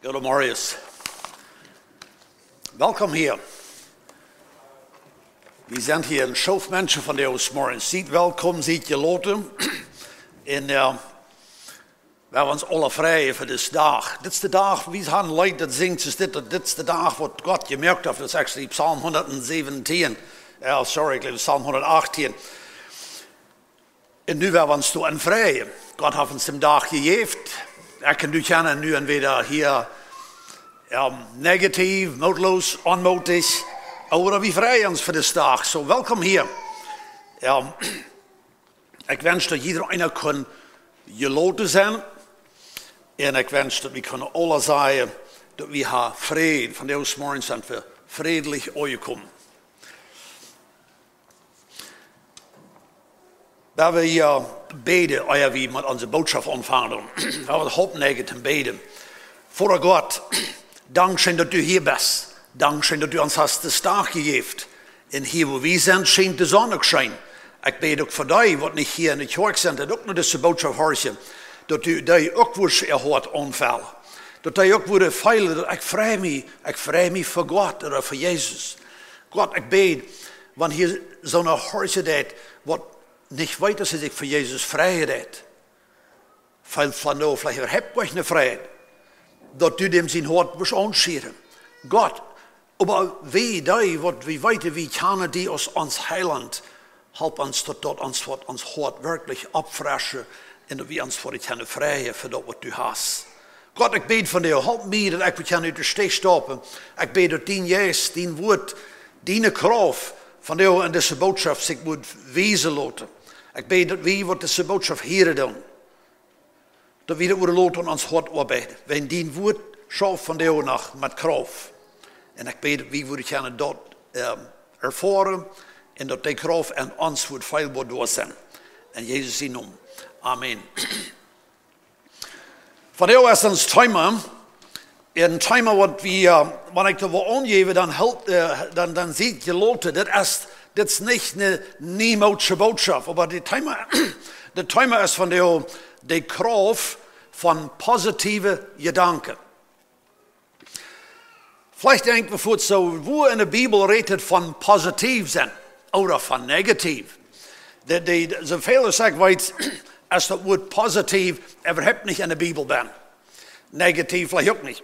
Hallo Marius. Welkom hier. We zijn hier een schof mensen van de Oostmorgens. Ziet welkom, ziet je loten. En we hebben ons alle vrij voor deze dag. Dit is de dag, wie gaan Leute dat zingt, dit is de dag wat God gemerkt heeft. Dat is actually Psalm 117. Sorry, ik geloof Psalm 118. En nu hebben we ons toe aan vrij. God heeft ons de dag gegeven. Ik kan nu kennen nu en weer hier negatief, moedeloos, onmoedig. Maar we vrij ons voor deze dag. So welkom hier. Ik wens dat iedereen kan geloten zijn. En ik wens dat we kunnen alle zeggen dat we hebben vrede van de morgens en we vredelijk uitkomen. We hebben hier beden, als we met onze boodschap ontvangen. We hebben het hoopnegen te beden. Voor God, dankzij dat u hier bent. Dankzij dat u ons hast de dag gegeven. En hier waar we zijn, schijnt de zon ook schijnen. Ik bid ook voor die, wat niet hier in de kerk zijn, dat ook naar deze boodschap horen. Dat u die ook wordt hoort onvallen. Dat die ook worden veilig. Dat ik vrij me voor God en voor Jezus. God, ik bid, want hier zo'n hoortje dat wat niet weet dat ik voor Jezus vrijheid heb. Veel van nou, vielleicht heb ik een vrijheid. Dat u dem zijn hart was aanscheren. God, maar wie die, wat we weten, wie kennen die als ons heiland, help ons tot ons hart wirklich opfrischen en dat we ons voor het kunnen vrijen voor dat wat u hast. God, ik bid van jou, help me dat ik kan uit de steeg stoppen. Ik bid dat dien jees, dien woord, dien kracht van jou en deze boodschap zich moet wezen laten. Ik bid dat we wat deze boodschap hier doen. Dat we dat worden laten ons hart arbeiden. Wij dien woord schaf van jou nog met kracht. En ik bid dat we worden kunnen dat ervaren. En dat die kracht en ons wordt feilbaar door zijn. En Jezus zijn naam. Amen. Van jou is ons thema. Een thema wat we, wanneer ik dat wil aangeven, dan ziet je loten. Dat is niet een nieuwmoedse boodschap. Maar de thema is van jou de kracht van positieve gedanken. Vielleicht denkt we voort zo, wo in de Bibel redt het van positief zijn, of van negatief. Zoveel als ik weet, als dat woord positief überhaupt niet in de Bibel bent. Negatief vielleicht ook niet.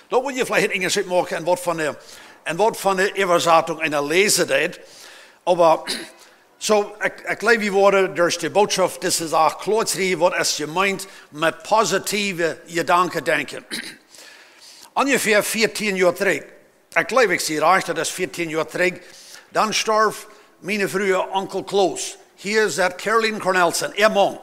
Dan moet je vielleicht in Engels maken en wat van de Übersetzung en de lezen dat. Maar ik leef je woorden door de boodschap, dit is ook klaar wat is gemeend met positieve gedanken denken. Ongeveer 14 jaar terug, ik leef ik zie recht, dat is 14 jaar terug, dan stierf mijn vroege onkel Klaus. Hier zit Caroline Cornelsen, man.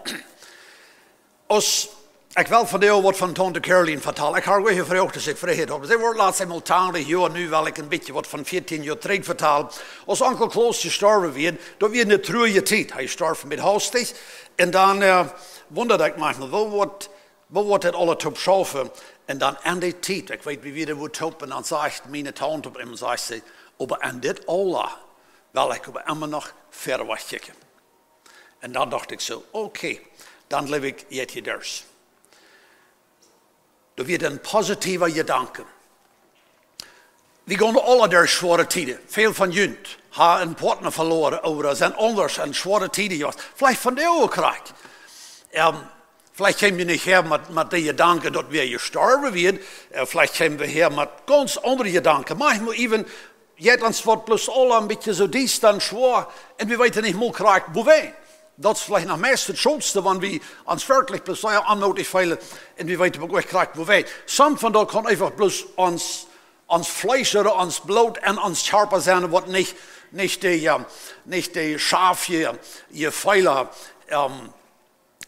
Ik wil van jou wat van tante Caroline vertellen. Ik heb weer gevraagd als ik vrijheid heb. Ze wordt laatst eenmaal 80 jaar, nu wil ik een beetje wat van 14 jaar terug vertellen. Als onkel Klaus gestorven werd, dat werd een treurige tijd. Hij stierf met hastig. En dan wonderde ik manchmal, wat wordt het alle op schaffen? En dan aan die tijd, ik weet wie weer wordt op, en dan zegt mijn tante op hem, zegt ze, maar aan dit alle wil ik immer nog verder wegkijken. En dan dacht ik zo, oké, dan leef ik je dus. Dat wordt een positieve gedanke. We gaan alle door zware tijden. Veel van jullie hebben een partner verloren, of zijn anders een zware tijden gehad. Vielleicht van jou ook krijg. Vielleicht komen we niet her met de gedanken dat we gestorven werden. Vielleicht komen we her met ganz andere gedanken. Manchmal even, jetzt ons wordt plus alle een beetje zo dies dan zwaar. En we weten niet meer krijg, hoe wij. Dat is vielleicht nog meest het schulste, wanneer we ons werkelijk plus onnodig veilen. En we weten ook krijg, hoe wij. Some van dat kan even plus ons vlees, ons bloed en ons scherper zijn, wat niet de schaaf je veiler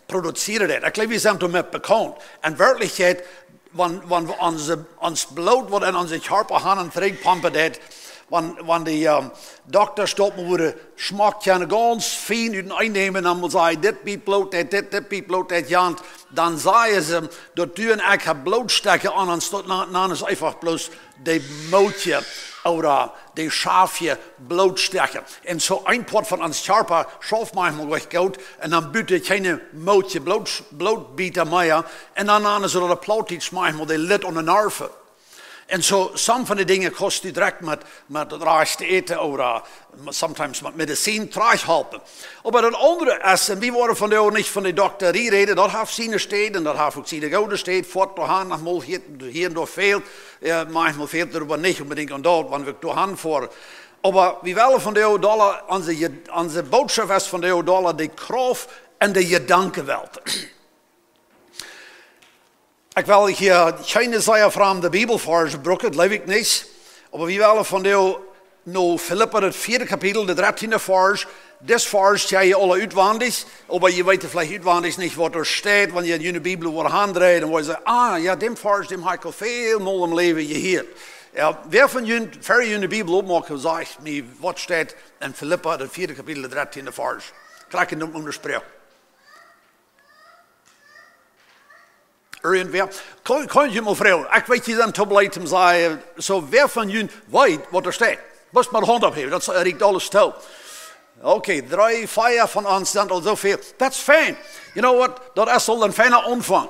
produceren. Ik geloof, we zijn ermee bekend. En werkelijkheid, wanneer we ons bloed wat in onze scherper handen terugpompen, wanneer die dokter stoppen worden, smaakt je ganz fijn uit einnemen. Dan moet zeggen, dit biedt bloot, dit biedt bloot, dit jant. Dan zeggen ze, dat du en ik heb blootstekken aan, en dan is einfach bloos de mootje. Oder die Schafje blootstekken. En zo een pot van ons Charpa schaf manchmal weggoed. En dan buurt het geen mootje blootbieten meer. En dan is er de plauwtiets manchmal die lid onder de nerven. En zo, sommige van die dingen kost u direct met het reis eten. Of soms met medicijn terughelpen. Maar dat andere is, en we worden van de niet van de dokterie reden. Dat heeft zijn steed en dat heeft ook zijn gouden steed. Voort doorgaan, nogmaals hier door veel. Manchmal veel er niet unbedingt aan dat, want we doorgaan voor. Maar we willen van de dollar, onze boodschap is van de dollar, de kracht en de gedankenwelt. Ik wil hier geen zeggen van de Bibelvers gebruiken, dat leef ik niet. Maar we willen van de nou Filippa het 4e kapitel, de 13e vers. Dit vers zei je alle uitwendig, maar je weet vielleicht uitwendig niet wat er staat, wanneer je in de Bibel wordt handdraait. Dan word je zeggen, ja, die vers die heb ik al veel meer in leven gehoord. Ja, wer van jullie ver in de Bibel opmaken, zegt me wat staat in Filippa het 4e kapitel, de 13e vers. Krijg je hem onderspreken. Irgendwer. Kan je me vragen, ik weet je dan te blij te zeggen, zo wer van jullie weet wat er staat? Best maar de hand opheven, dat riekt alles toe. Oké, 3, 4 van ons zijn al zoveel. Dat is fijn. You know what? Dat is al een fijne omvang.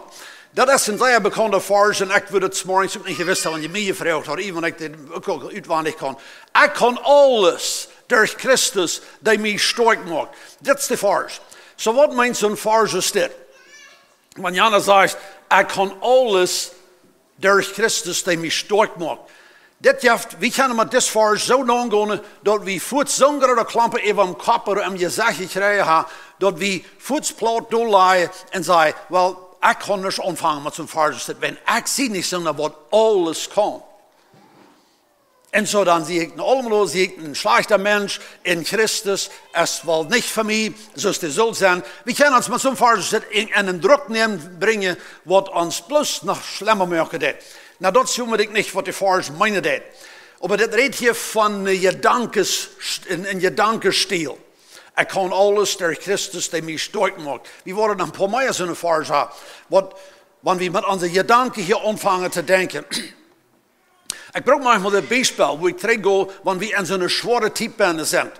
Dat is een zeer bekende vers en ik wil het 's morgens ook niet gewist hebben, want je mij gevraagd had, even ik dit ook uitwendig kan. Ik kan alles door Christus die mij sterk maakt. Dat is de vers. So wat meint zo'n vers is dit? Wanneer Jana zegt, ik kan alles door Christus die mij sterk maakt. We kunnen met dit vers zo lang gaan, dat we voet zonder de klampen even om kapper en je zeggen krijgen, dat we voetsplaat doorleggen en zeggen, wel, ik kan niet ontvangen met zo'n vers. Want ik zie niet zonder wat alles kan. En zo dan zie ik allemaal een slechte mens in Christus. Es wel niet voor mij, zoals het zal zijn. We kunnen ons met zo'n vers in een druk brengen, wat ons plus nog slimmer maken. Nou, dat zoek ik niet wat de vers meinen deed. Maar dit redt hier van een gedankenstil. Ik kan alles door Christus die mij sterk maakt. We worden een paar meer zo'n vers hebben. Wanneer we met onze gedanken hier ontvangen te denken. Ik gebruik manchmal het bijspel, hoe ik terugga, wanneer we in zo'n zware type zijn.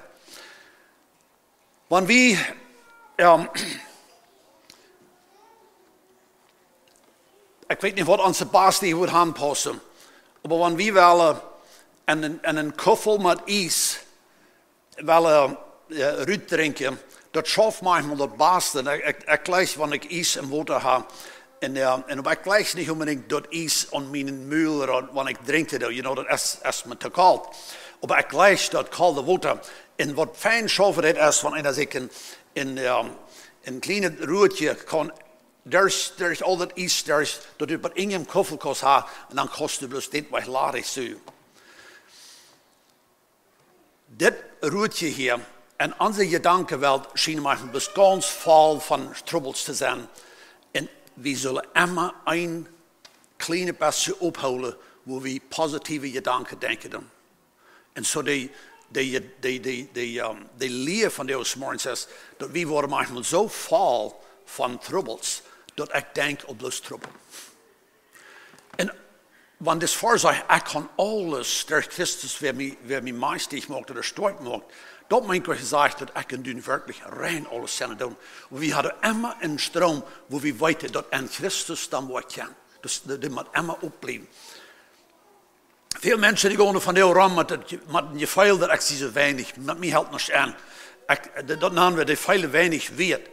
Wanneer we... ik weet niet wat onze baas die moet aanpassen. Maar wanneer we wel in een kuffel met ijs willen ruit drinken, dat schaft manchmal dat baas. Ik gleich wanneer ik ijs en water heb. En ik gleich niet unbedingt dat ijs aan mijn muil, wanneer ik drink het. You know, dat is me te koud. Maar ik gleich dat koude water. En wat fijn schaffen het is, wanneer als ik een kleine roertje kan. Er is al dat ijs, dat je bij een kuffel kost hebben, en dan kost je dus dit wat laat is zo. Dit roertje hier, en onze gedankenwelt schijnen maar dus ganz vol van troubles te zijn. En we zullen immer een kleine beetje ophouden, waar we positieve gedanken denken. En zo de leer van de morgens is, dat we worden manchmal zo vol van troubles, dat ik denk op dus trouble. En wanneer dit voor zegt, ik kan alles door Christus weer mij meestig maakt, of sterk maakt, dat meent ik gezegd dat ik kan doen werkelijk rein alles kunnen doen. We hadden immer een stroom, waar we weten dat in Christus dan wat kan. Dus dat moet immer opblijven. Veel mensen die gaan van heel ram met je veel dat ik zie zo weinig, met mij helpt nog aan. Dat namen we de veel weinig weet.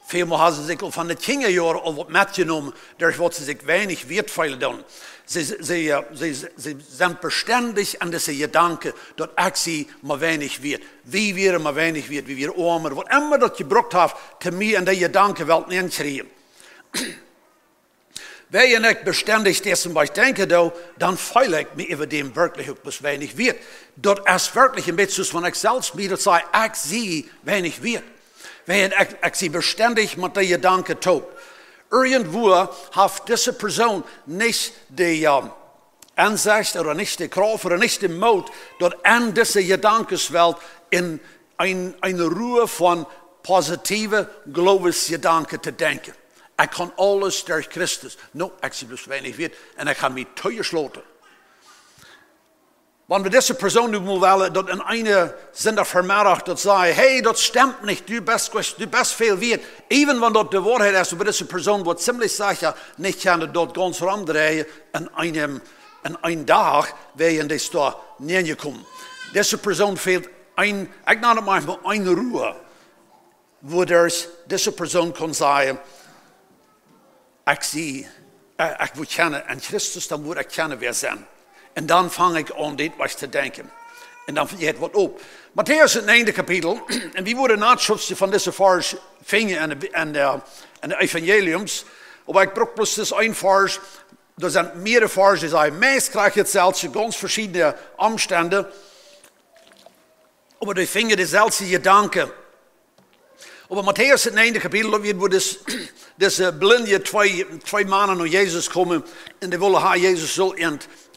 Veel hebben ze zich al van de kinderjaren al wat metgenomen, daar wat ze zich weinig weet veel doen. Ze zijn verstandig aan deze gedanken dat ik zie maar weinig weet. Wie weer maar weinig weet, wie weer armer. Wat immer dat gebruikt heeft, te mij en die gedanken wel niet krijgen. Wij en ik bestendig dessen bij denken, dan feil ik me over dem werkelijk ook bis weinig weet. Dat is werkelijk een beetje zoals ik zelfs mij dat zei, ik zie weinig weet. Wij en ik zie bestendig met die gedanken toe. Irgendwo heeft deze persoon niet de aanzicht, oder nicht die Kraft, oder nicht die Mut, dort an diese Gedankenswelt in eine Ruhe von positive Glaubensgedanken te denken. Ik kan alles door Christus. Nou, ik zie dus weinig weet en ik ga me teuer sloten. Want we deze persoon nu moeten willen, dat in een zin vermerkt, dat zei, hey, dat stemt niet, du best veel weet. Even wanneer dat de waarheid is, maar deze persoon wordt ziemlich zeker niet gaan dat ganz veranderen in een dag, waarin deze daar neergekomen. Deze persoon fehlt ik naam het maar een ruhe, wo deze persoon kan zeggen, ik zie, ik wil kennen en Christus, dan moet ik kennen wie zijn. En dan vang ik aan dit wat te denken. En dan je het wat op. Matthäus het 9e kapitel. En wie worden naschriften van deze vers vingen en de evangeliums. Maar ik brok plus dus een vers. Er zijn meerdere vers die zeggen, meest krijg je hetzelfde, ganz verschillende omstanden. Maar die vingen dezelfde gedanken. Maar Matthäus het 9e kapitel, wo deze blinde twee mannen naar Jezus komen. En die willen haar Jezus zo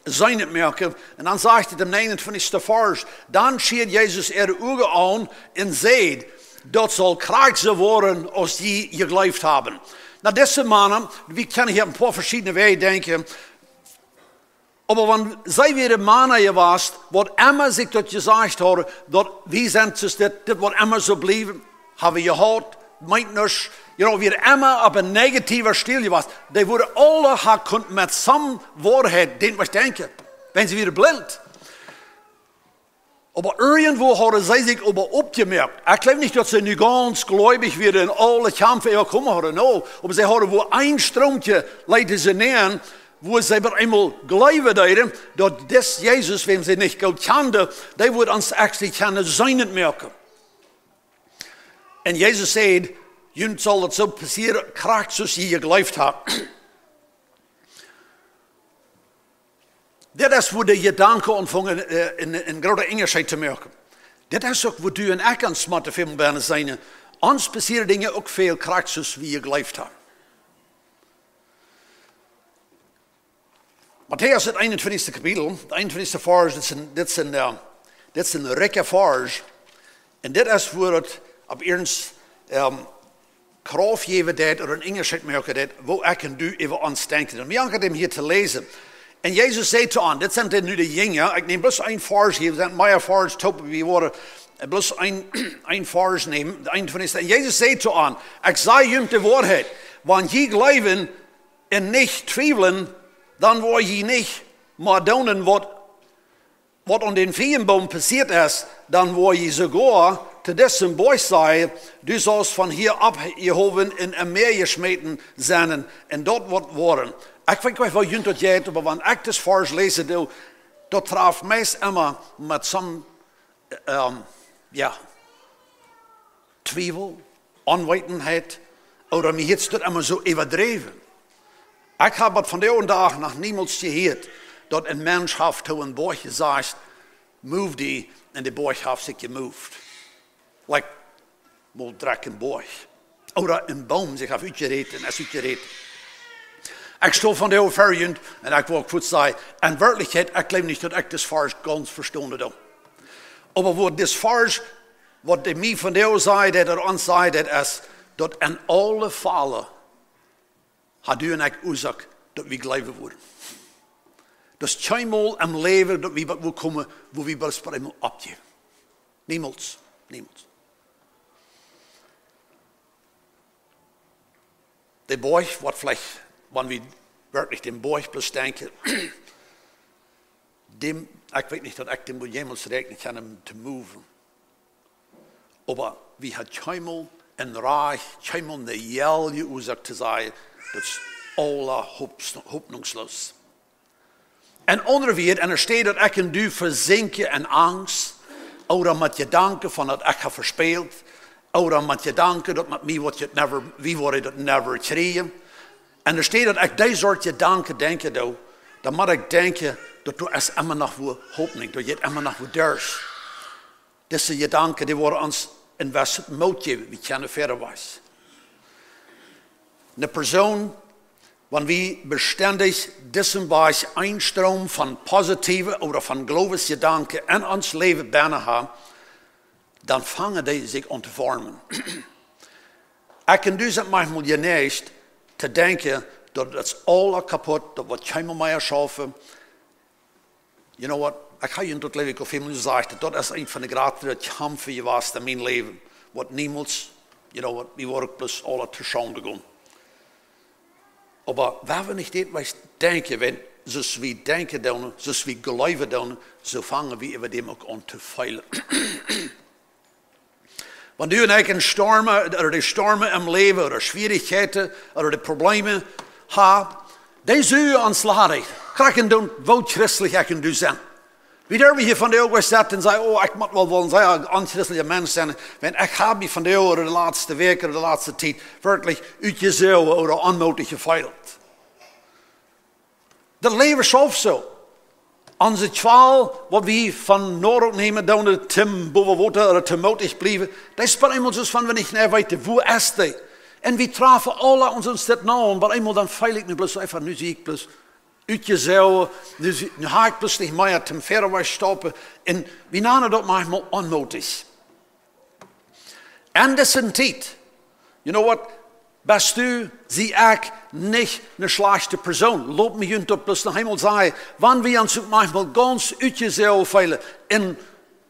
zijn het merken. En dan zegt hij dem 29e vers. Dan schiet Jezus de ogen aan en zei, dat zal krachtig worden als die geloofd hebben. Nou, deze mannen, we kunnen hier een paar verschillende wegen denken. Maar wanneer zij weer de mannen geweest, wat immer zich dat gezegd hadden, dat wie zijn dus dit wordt immer zo blijven, hebben we gehad, meint niet, weer immer op een negatieve stil geweest. Die worden alle gekund met zo'n waarheid, den we denken. Ben ze weer blind. Maar irgendwo hadden zij zich aber opgemerkt. Ik geloof niet dat ze nu ganz gläubig werden in alle kampen gekomen hadden. No. Maar ze hadden wo een stroomtje leiden ze neer, wo ze maar eenmaal geloven deden, dat des Jezus, wem ze niet goed kenden, die wordt ons eigenlijk kunnen zijn het merken. En Jezus zei, jullie zal het zo passeren, kracht zoals je geloofd hebt. Dit is waar de gedanken ontvangen in grote Engelschheid te merken. Dit is ook wat u en ik aan smarte film bijna zijn. Ons passeren dingen ook veel kracht zoals we je geloofd hebben. Matthäus het 21e kapitel, de 21e vers, dit is een rijke vers. En dit is waar het op eerst kracht geven deed, of een Engelschheid merken deed, wat ik en u even ons denken. En we gaan hem hier te lezen. En Jezus zei te aan, dit zijn nu de jingen, ik neem plus een vers hier, we zijn meer vers, topen we worden, plus een vers nemen, de 21e. En Jezus zei te aan, ik zei jullie de waarheid, want je geloven en niet twijfelen, dan word je niet maar doen wat aan den veenboom passiert is, dan word je sogar te dessen boy zei, du sollst van hier ab gehoven in een meer gesmeten zijn en dat wordt worden. Ik weet niet wat jullie dat jij, maar wanneer ik dit vers lezen doe, dat traf meest immer met zo'n twijfel, onwetendheid, of me heeft dat immer zo overdreven. Ik heb het van de dag nog niemand gehoord dat een mens heeft toe een boy gezegd, move die, en de boy heeft zich gemoved. Like, wel druk een boy. Of een boom zich heeft uitgereden en is uitgereden. Ik stond van de overvariant en ik wil goed zeggen, in werkelijkheid, ik geloof niet dat ik dit vers ganz verstonden heb. Maar wat dit vers, wat de mij van de zei, dat er ons zei, dat is, dat in alle vallen, had u en ik oorzaak dat we geloven worden. Dus keinmal im leven dat we wat komen, wo we best bij hem opgeven. Niemals. Niemals. De boy, wat vielleicht, wanneer we wirklich den boy plus denken, dem, ik weet niet dat ik dem jemals rekenen kan hem te moven. Maar we had keinmal en raar, keinmal de jelje oorzaak te zeggen, dat is alle hoopnungsloos. En onderweer, en er staat dat ik en du verzinken in angst, of met je danken van dat ik heb verspeeld, of met je danken dat met mij wordt je never, wie wordt het never krijgen. En er staat dat ik deze soort je danken denken doe, dan moet ik denken dat er is immer nog wat hoopning, dat je immer nog wat durft. Deze je danken, die worden ons in het moed geven, we kunnen verder wijzen. Een persoon wenn wir beständig diesen Bereich Einstrom von positiven oder von Glaubensgedanken in uns Leben binnen haben, dann fangen die sich an zu formen. Ich kann dus manchmal geneigd te denken dat het is alles kapot, dat wordt geen meer schaffen. You know what? Ik ga je tot leven of iemand zeggen, dat is een van de grootste kampen geweest in mijn leven. Wat niemals, you know what, we worden plus alle te schande gaan. Maar waar we niet dit denken, wenn zoals we denken doen, zoals we geloven doen, zo vangen we over dem ook aan te feilen. Wanneer u en ik een de stormen im leven, oder Schwierigkeiten, oder de problemen hebben, die zullen ons laten. Krijgen doen, wat christelijk ik kan doen zijn. Wie durven hier van de ogen zetten en zeggen, oh, ik moet wel zijn, een christelijke mens zijn. Want ik heb me van de ogen de laatste weken, de laatste tijd, werkelijk uit jezelf oder onmoedig gefeild. Dat leven is zelf zo. Onze twaal, wat we van Noord nemen, dan Tim boven water oder te moedig blijven, dat speelt eenmaal zo van we niet meer weten, wo is die? En we trafen alle ons dit nou, maar eenmaal dan feil ik nu plus even, nu zie ik plus uit jezelf, nu ga ik plus niet meer ten verre weg stoppen. En we namen dat manchmal onmoedig. En dat is een tijd, you know what? Bist du, zie ik, niet een slechte persoon. Loop me junt op, dus nog eenmaal zeggen, wanneer we ons manchmal ganz uit jezelf feilen. En,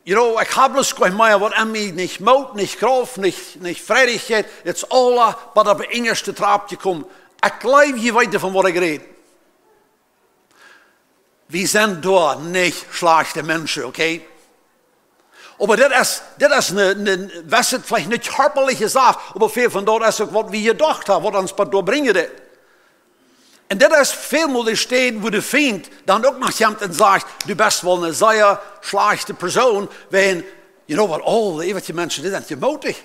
you know, ik heb dus geen meer wat aan mij niet moed, niet kracht, niet vrijheid. Het is alles wat op de eerste trapje komt. Ik geloof je weten van wat ik red. We zijn daar niet slechte mensen, oké? Maar dit is een was het vielleicht niet hartelijke zaak, maar veel van dat is ook wat we gedacht hebben, wat ons doorbrengen dit. En dit is veel de steden waar de vriend dan ook nog komt en zegt, du bent wel een zeer slechte persoon, waarin, you know what, all die eeuwige mensen, dit zijn je moedig.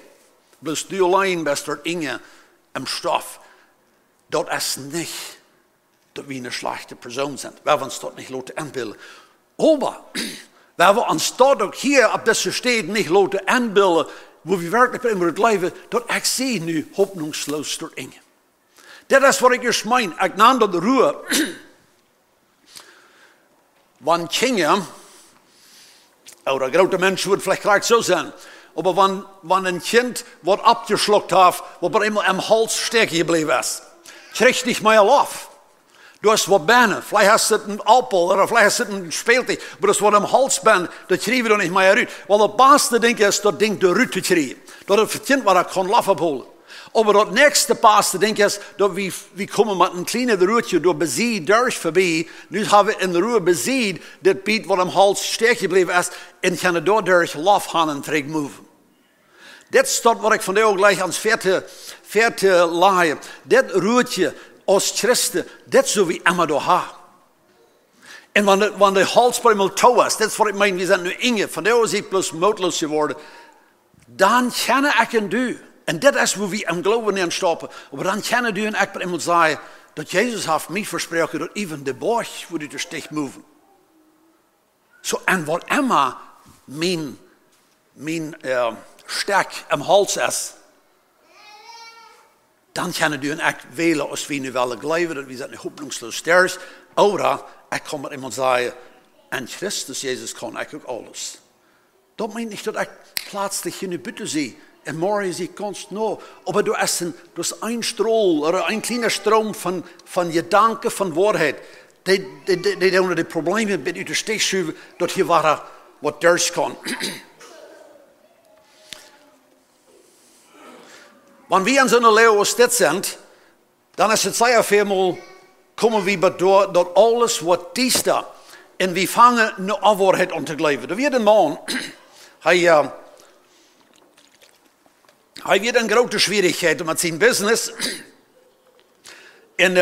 Dus du alleen bent er inge im stof. Dat is niet dat we een slechte persoon zijn. We hebben ons dat niet laten inbeelden. Maar waar we ons dat ook hier op deze steden niet laten inbeelden, waar we werkelijk in het leven, dat ik zie nu hoopnungsloos door inge. Dat is wat ik juist meen. Ik nam dat de roer. Wanneer kinderen, oder grote mensen wordt vielleicht gelijk zo zijn, maar wanneer een kind wat abgeschluckt heeft, wat er eenmaal im hals steken gebleven is, krijgt niet meer af. Du hast wat binnen, vielleicht hast du een appel, oder vielleicht hast du een speeltje, maar dat wat im hals bent, dat krijgen we dan niet meer uit. Want het beste ding is, dat ding eruit te krijgen. Dat het voor kind wat ik kan lachen holen. Maar dat nächste beste ding is, dat we komen met een kleine roertje door bezied durch voorbij. Nu hebben we in de roer bezied, dit beet wat im hals steek gebleven is, en gaan door durch laf gaan en terug moven. Dit is dat wat ik van jou gleich ans vierte laaien. Dit roertje, als Christen, dit zo wie immer door ha. En wanneer de hals bij mij touw is, dit is wat ik meen, we zijn nu inge, van jou is hij plus moedloos geworden, dan kan ik en doen. En dit is hoe we in geloven in stappen. Maar dan kan u en ik bij iemand zeggen, dat Jezus heeft mij versproken, dat even de borg wordt uit de stich moven. So, en wat immer mijn sterk im hals is, dan kan u en ik wählen, als we nu willen geloven, dat we zijn hoopnungsloos sterren. Oder ik kan met iemand zeggen, en Christus Jezus kan ik ook alles. Dat meint niet dat ik plötzlich in de buiten zie. En morgen is ik konst no. Maar du hast een stroom, oder een kleine stroom van gedanken, van waarheid. Die doen de problemen uit de steek schuiven, dat hier waar wat deurs kan. Wanneer we in zo'n leven als dit zijn, dan is het zeer veel komen we door dat alles wat die staat. En we vangen nu aan waarheid om te geloven. Er werd een man, hij werd een grote schwierigheid met zijn business. En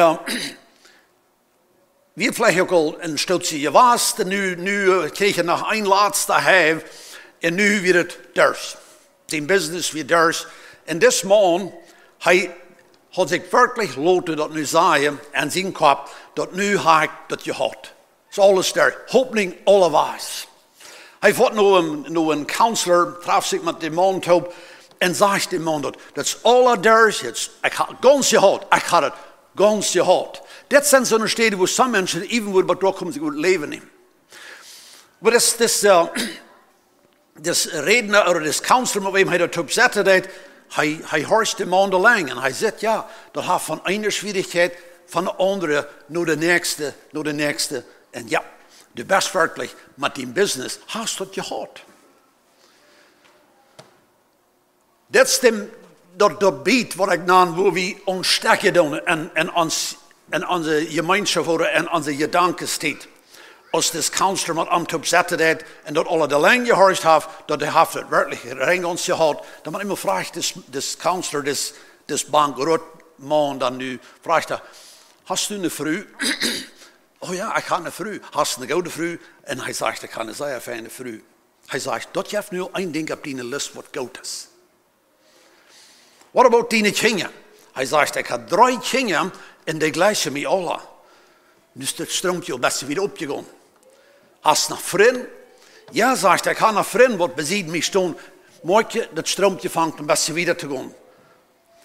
we vielleicht ook al een stukje gewaast. En nu kreeg hij nog een laatste heim. En nu werd het durs. Zijn business werd durs. En deze man, hij had zich werkelijk laten dat nu zeggen en zijn kop, dat nu heb ik dat gehad. Is alles daar. Hoopning allewijs. Hij vond nu een counselor, traf zich met de man op en zegt de man dat is alle daar. Ik had het gans gehad. Ik had het Ganz gehad. Dat zijn zo'n steden waar sommige mensen even weer wat doorkomen zich het leven nemen. Maar das redner oder das counselor met wem hij dat op zette deed, hij hoort de maanden lang en hij zegt ja, dat gaat van ene schwierigheid van de andere naar de nächste. En ja, de best werkelijk met die business hast dat gehad. Dat is dat gebied wat ik naam waar we ons sterker doen en onze gemeenschap worden en onze gedanken steekt. Als das counselor met hem op zette deed en dat alle de lang gehoord heeft, dat hij heeft het werkelijk ring ons gehad, dan moet iemand vragen, das counselor, das bankrot man dan nu, vraagt hij, hast du een vrouw? Oh ja, ik heb een vrouw. Hast du een goede vrouw? En hij zegt, ik heb een zeer fijne vrouw. Hij zegt, dat heeft nu één ding op die list wat goed is. What about die kinderen? Hij zegt, ik heb 3 kinderen en die gleichen mij alle. Dus dat stroomt al best weer opgegaan. Hast du nog vrienden? Ja, zegt hij, ik heb nog vrienden wat beziet mij staan. Morgen, dat stroompje vangt om best weer te gaan.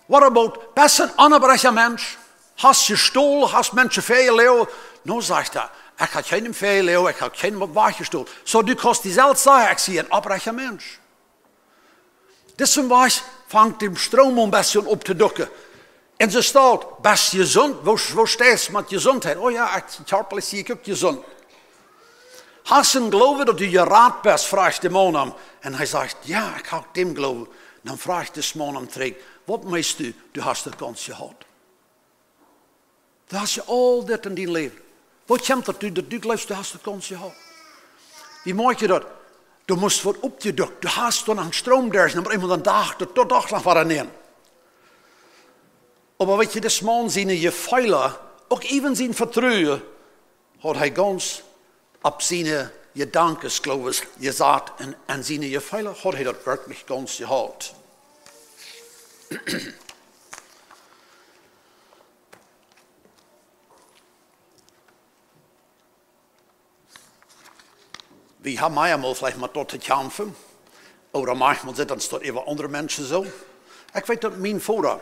What about best een onbreche mens? Hast je stoel, hast mensen veel leeuwen? Nou, zegt hij, ik heb geen veel leeuwen, ik heb geen wat weggestolen. Zo, du kost die zelf zeggen, ik zie een onbreche mens. Deswegen vangt de stroom een beetje op te dukken. En ze staat, best gezond, waar steeds met gezondheid? Oh ja, ik hartelijk zie ik ook gezond. Hast een geloven dat u je raad best, vraagt de man hem. En hij zegt, ja, ik heb hem geloven. Dan vraagt de man hem terug, wat meest u? Du hast het kans gehad. Dan hast je al dit in die leven. Wat komt dat du geloofst, du hast het kans gehad. Wie maak je dat? Du moest wat opgedukt. Du hast dan een stroom daar, maar iemand een dag, tot dag lang waren nemen. Maar weet je, de man zien je feilen, ook even zijn vertrouwen, had hij gans op zijn gedanken, geloof ik, gezet en zijn je feilen, had hij dat werkelijk gans gehad. We hebben manchmal vielleicht met dat te kämpfen, oder manchmal zitten het even andere mensen zo. Ik weet dat mijn vader,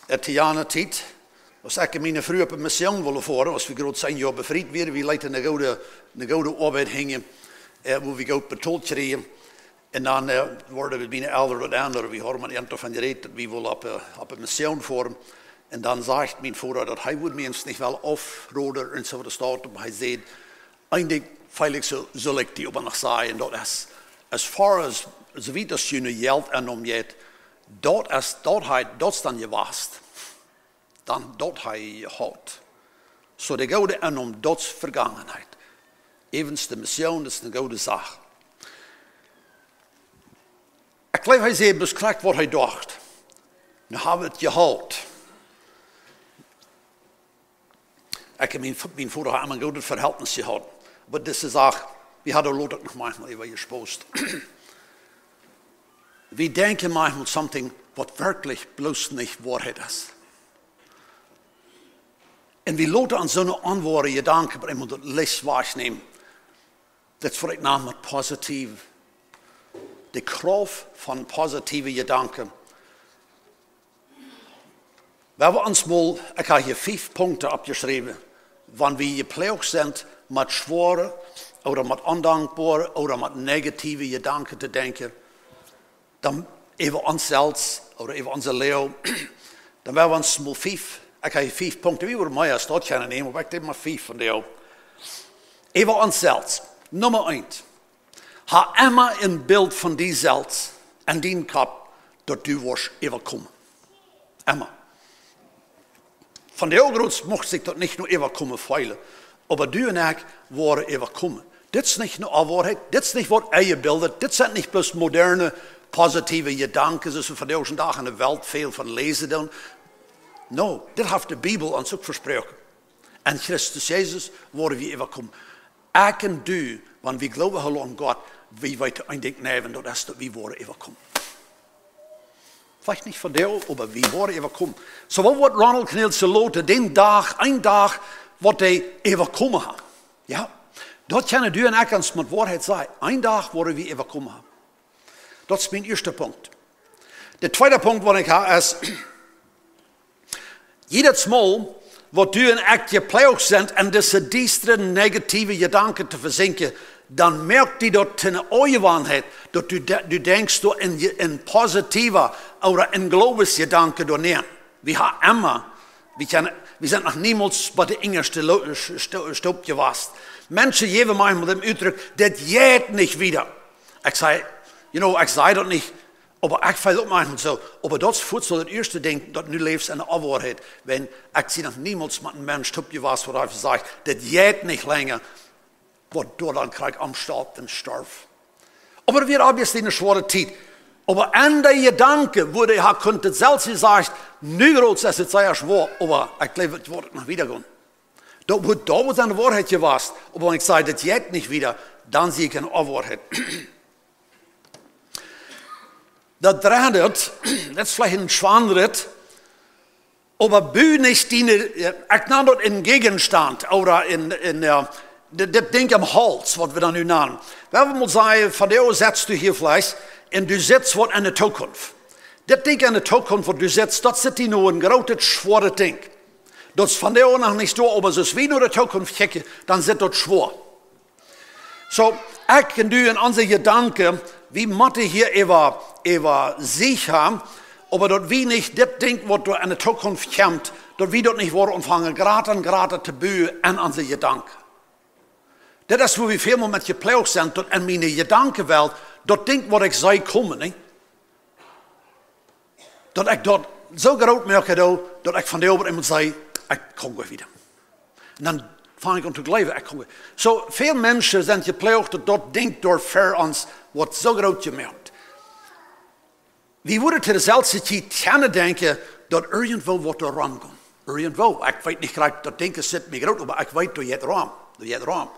het tijd, als ik mijn vrouw op een mission wilde voeren, als we groot zijn jaar bevrijd werden, we leiden een goede arbeid hingen, waar we goed betaald kregen. En dan worden we bijna ouder dan anderen. We horen met een van gereed dat we willen op een mission voeren. En dan zegt mijn vader dat hij me eens niet wel afroden en zo de staat. Maar hij zei, eigenlijk veilig zal ik die op een zeggen. Dat is, as far as wie dat je nu geld en omgeet, dat is dan je wast. Dan dat hij je houdt. Zo de goede en om dat vergangenheid. Evens de mission is een goede zaak. Ik geloof hij zei beschrijft wat hij dacht. Nu hebben we het gehaald. Ik heb mijn vader aan een goede verhältnis gehad. Maar deze zaak, we hadden het nog manchmal even gesproken. We denken manchmal something wat werkelijk bloos niet waarheid is. En we laten aan zo'n antwoorden gedanken bij iemand dat les waarnemen. Dat is voor ik namelijk positief. De kracht van positieve gedanken. We hebben ons mal, ik heb hier 5 punten opgeschreven. Wanneer we geplaagd zijn met zware, of met ondankbare, of met negatieve gedanken te denken. Dan even onszelf, of even onze leeuw. Dan hebben we ons mal 5. Ik heb hier 5 punten. Wie wordt mij als dat gaan nemen, maar ik heb maar 5 van jou. Even onszelf. Nummer 1. Ha immer een beeld van die zelf en die kap dat du was overkomen. Immer. Van de ouders mocht zich dat niet nur overkomen feilen, maar du en ik waren overkomen. Dit is niet nur waarheid, dit is niet wat eigen beelden, dit zijn niet plus moderne, positieve gedanken, zoals we vandaag in de wereld veel van lezen doen. No, dit heeft de Bijbel ons ook versproken. En Christus Jezus worden we overkomen. Ik en du, wanneer we geloven aan God, wie weten eindelijk nemen dat is dat we worden overkomen. Vielleicht niet van jou, maar we worden overkomen. Zo wat wordt Ronald Kniels geloten, een dag, wat hij overkomen heeft. Ja, dat kunnen du en ik ons met waarheid zeggen. Een dag worden we overkomen hebben. Dat is mijn eerste punt. De tweede punt wat ik heb is, jedes Mal, wat du en ik gepleegd zijn en deze diestere negatieve gedanken te verzinken, dan merkt die dat in je waarheid, dat du denkst in positieve of in geloofsgedanken door neer. We hebben immer, we zijn nog niemals bij de eerste stoep geweest. Mensen geven mij met dem uitdruk, dat geht niet wieder. Ik zei, ik zei dat niet. Maar ik vind ook manchmal zo. Maar dat is voedsel het eerste ding dat nu leeft in de afwaarheid. Wenn ik zie nog niemals met een mens stoepje was, wat hij zegt, dat gaat niet langer. Wat door dan krijg ik amstalt en sterf. Maar weer obviously een zware tijd. Maar aan de gedanken wurde hij kunt het zelfs gezegd, nu groot is het zeer zwaar, maar ik geloof het wordt nog wieder gaan. Dat was aan de waarheid geweest. Maar ik zei, dat gaat niet wieder, dan zie ik een afwaarheid. Dat draait, dat is vielleicht een zwaanrit, maar bu niet ik nam dat in gegenstand, of dit ding am hals, wat we dan nu namen. We hebben mal zeggen, van jou zitst du hier vielleicht, en du zit wat in de toekomst. Dit ding in de toekomst, wat du zit, dat zit hier nu een grote, zware ding. Dat is van jou nog niet door, maar als we naar de toekomst kijken, dan zit dat zwaar. Zo, ik en du en onze gedanken, we moeten hier even sicher, aber dat we niet dit ding, wat er in de toekomst komt, dat we dat niet worden ontvangen, gratis te buien en onze gedanken. Dat is waar we veel met gepleegd zijn, dat in mijn gedankenwelt, dat ding wat ik zei komen, niet? Dat ik dat zo groot merk, dat ik van de over iemand zei, ik kom weer wieder. En dan vang ik aan te geloven, ik kom weer. Zo veel mensen zijn gepleegd dat dat ding door ver ons wordt zo groot gemerkt. We worden te dezelfde tijd gaan denken dat irgendwo wordt er raam gaan. Irgendwo. Ik weet niet graag, dat denken zit me groot, maar ik weet dat je het raam.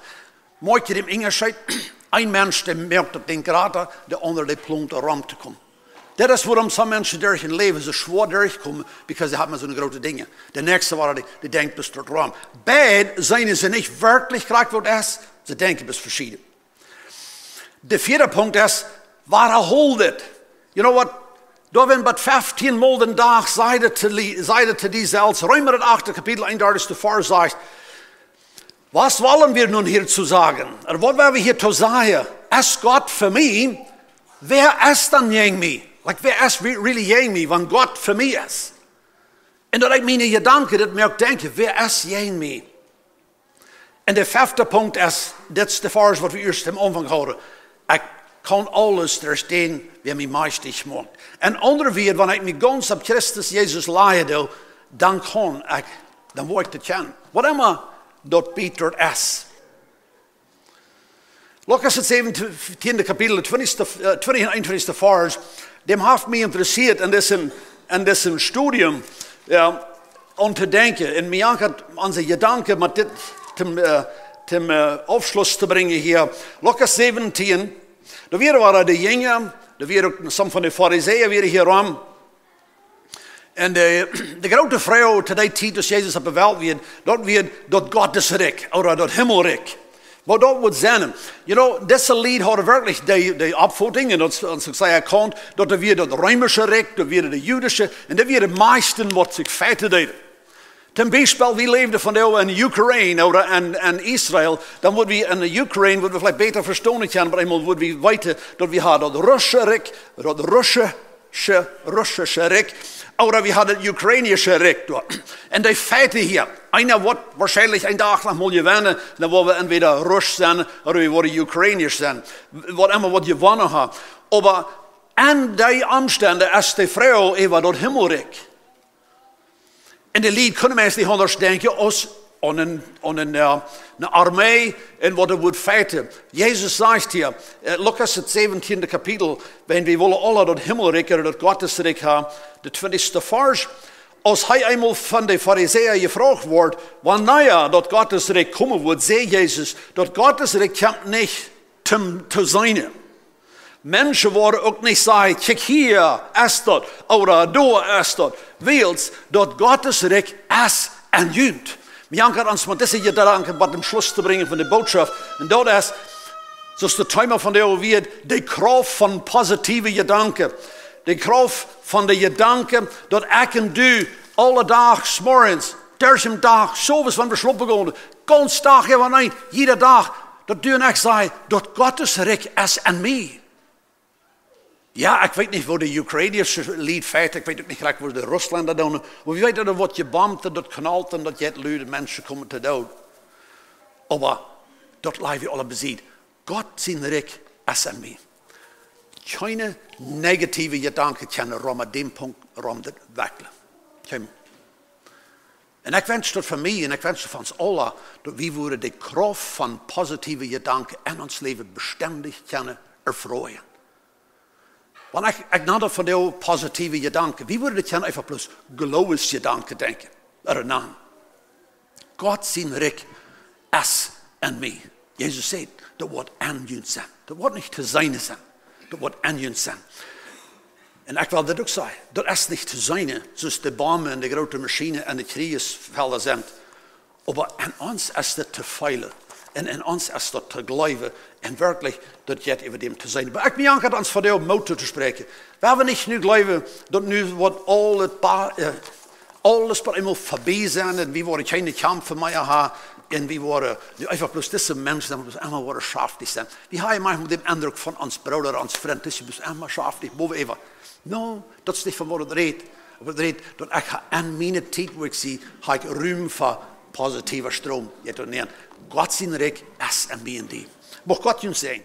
Mooi je dem Engels zei, een mens die merkt dat ding gratis, de ander die plant er raam te komen. Dat is waarom sommige mensen durch hun leven zo zwaar durchkomen, because ze hebben zo'n grote dingen. De nächste waren die denkt bis tot raam. Beide zijn ze niet werkelijk graag wat is, ze denken bis verschieden. De vierde punt is, waar hold het? You know what? Daar werden maar 15 mal den dag zeiden te die zelfs, Römer het 8. kapitel 31 voor zegt, was wollen wir nun hier zu sagen? Oder was wollen wir hier zu sagen? Ist Gott für mich? Wer ist dann gegen mich? Like, wer ist really gegen mich, wenn Gott für mich ist? Und dat ik meine gedanken, dat merk denken, wer ist gegen mich? En de vijfde punt is, dit is de vers wat we eerst am Anfang houden. Ik kan alles doorstehen, wie mij meistig maakt. En onderwijs, wanneer ik me ganz op Christus Jezus leide, dan word ik te kennen. Wat immer dat beter is. Lukas het 17e kapitel, 20 en 21 vers, dem heeft mij geïnteresseerd in dit studium, ja, om te denken. En mij had onze gedanken met dit ten afschluss te brengen hier. Lukas 17, daar waren de jongen, daar waren ook some van de fariseeën weer hier aan. En de grote vrouw te die tijd, als Jezus op de wereld werd, dat God is rijk, of dat himmelrijk. Wat dat moet zijn. You know, deze lied hadden werkelijk de opvoeding, en dat ik zei, dat er weer dat Römische rijk, dat weer de Judische, en dat weer de meesten wat zich feiten deden. Ten bijvoorbeeld, we leefden van in Oekraïne en Israël, dan moeten we in de Oekraïne, we vielleicht beter verstaan kunnen, maar eenmaal moeten we weten dat we hadden dat Russische rijk, dat Russische rijk, oder we hadden het Oekraïnische rijk. En die feiten hier, einer wordt waarschijnlijk een dag nog mal gewinnen, dan worden we entweder Russisch zijn, of we worden Oekraïnisch zijn. Wat immer wat gewonnen hebben. Maar aan die omstanden is de vrouw even dat himmelrijk. In de lied kunnen mensen niet anders denken als aan een armee en wat er wordt feiten. Jezus zegt hier, Lukas het 17e kapitel, wenn we willen alle dat himmelrijk en dat Gottesrijk hebben, de 20e vers. Als hij eenmaal van de fariseeën gevraagd wordt, wanneer dat Gottesrijk komen wordt, zei Jezus, dat Gottesrijk komt niet te zijn. Mensen worden ook niet zeggen, kijk hier is dat, of daar is dat. Wils dat Gottesrijk is en junt. We gaan ons met deze gedanken wat om Schluss te brengen van de boodschap. En dat is, zoals de timer van de overheid, de kracht van positieve gedanken. De kracht van de gedanken dat ik en du alle dag 's morgens Dergelijke dag, zoveel van we sloppen gaan. Ganz dag hebben we niet. Iedere dag. Dat du en ik zei, dat Gottes rijk is en mij. Ja, ik weet niet waar de Oekraïners lied feit. Ik weet ook niet gelijk waar de Rusland dat doen. Maar we weten dat wat je bamt en dat knalt en dat je het luide mensen komen te dood. Maar dat lijf je alle beziet. God zijn rijk is en mij. Geen negatieve gedanken kunnen rond die punt rond het werkelijk. En ik wens dat voor mij en ik wens van ons allen dat we worden de kracht van positieve gedanken in ons leven bestendig kunnen erfreuen. Want ik nader van die positieve gedanken. Wie worden het even plus geloofsgedanken denken? Ernaam. God zijn rijk is en mij. Jezus zei, dat wordt aan jullie zijn. Dat wordt niet te zijn zijn. Dat wordt aan jullie zijn. En ik wil dit ook zeggen. Dat is niet te zijn, zoals de bomen en de grote machines en de kriegsvelden zijn. Maar aan ons is dat te veilig. En in ons is dat te geloven. En werkelijk dat je het over dem te zijn. Maar ik ben aan ons voor de motor te spreken. We hebben niet nu geloven dat nu wordt alles wat eenmaal voorbij zijn. En we worden geen kamp voor mij hebben. En we worden even plus deze mensen die allemaal worden schaftig zijn. We hebben manchmal de indruk van ons broeder, ons vriend. Dat is allemaal schaftig. Boven even. No, dat is niet van wat het redt. Het redt dat ik aan mijn tijd waar ik zie, ga ik ruim voor positieve stroom. God zijn rijk is en bij die. Mag God jullie zijn.